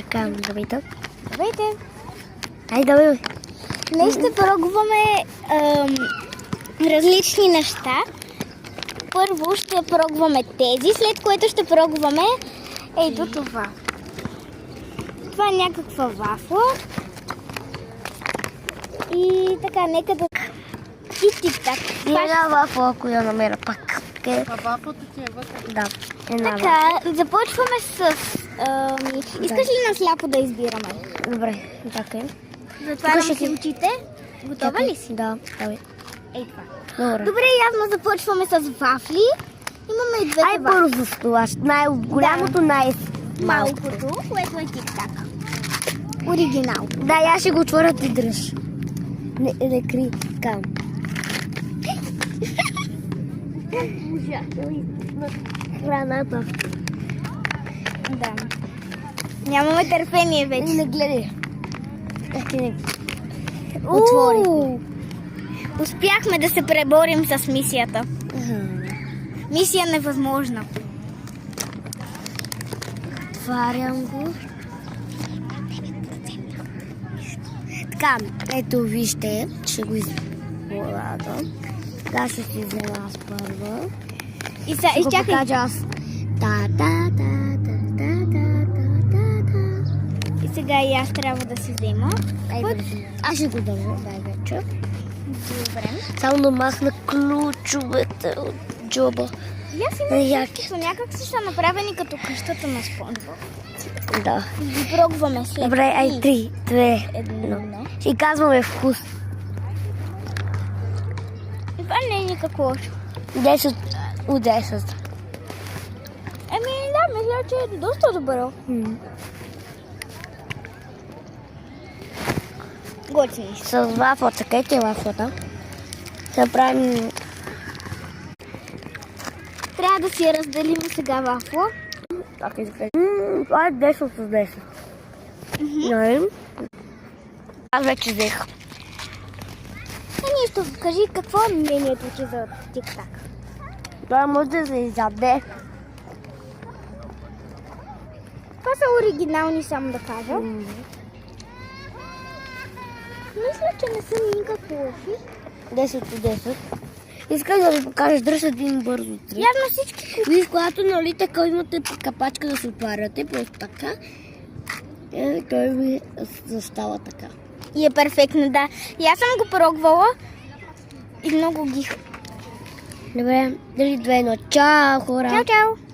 Така, здравейте. Здравейте! Ай, давай. Днес ще пробваме различни неща. Първо ще пробваме тези, след което ще пробваме ето това. Това е някаква вафла. И така, нека да... И тик-так. Една вафла, ако я намеря пак. А вафлата ти е вътре? Да, една вафла. Така, започваме с... искаш ли на сляпо да избираме? Добре, чакай. Затварям ще си ти- очите. Готова ли си? Да, давай. Ей това. Добре. Добре, явно започваме с вафли. Имаме и двете Ай, вафли. бързо с това. Най-голямото, най-малко. Малкото, което е тик-так. Оригинал. Да, я ще го отворя, ти дръж. Не кри. Така. Храната. Да. Нямаме търпение вече. Не гледай. Отвори. Успяхме да се преборим с мисията. Мисия невъзможна. Отварям го. Така, ето вижте, ще го използвам. Така ще си взема аз първа. И сега, Ще го изчакай. покажа аз. И сега и аз трябва да си взема. Ай, бързи. Аз ще го държа, дай вече. Добре. Само да махна ключовете от джоба. И аз имам Яки. чувството, някак си са направени като къщата на Спонжбоб. Да. И ги пробваме след. Добре, ай, 3, 2, Едно. 1. И казваме вкус. И това не е никак лошо. 10 от 10. Да, мисля, че е доста добро. Готини ще. С вафла, чакайте вафлата. Ще правим... Трябва да си я разделим сега вафла. Така изглежда. Това е 10 от 10. Нали? Аз вече взех. Нищо, кажи какво е мнението ти за тик-так? Това може да се изяде. Това са оригинални, само да кажа. Мисля, че не са никак лоши. 10 от 10. Искам да ви покажа, дръж един бързо трик. Явно всички... Виж, когато нали така имате капачка да се отваряте, просто така. Той ми застава така. И е перфектно, да. И аз съм го пробвала и много ги... Добре, 3, 2, 1. Чао, хора! Чао, чао!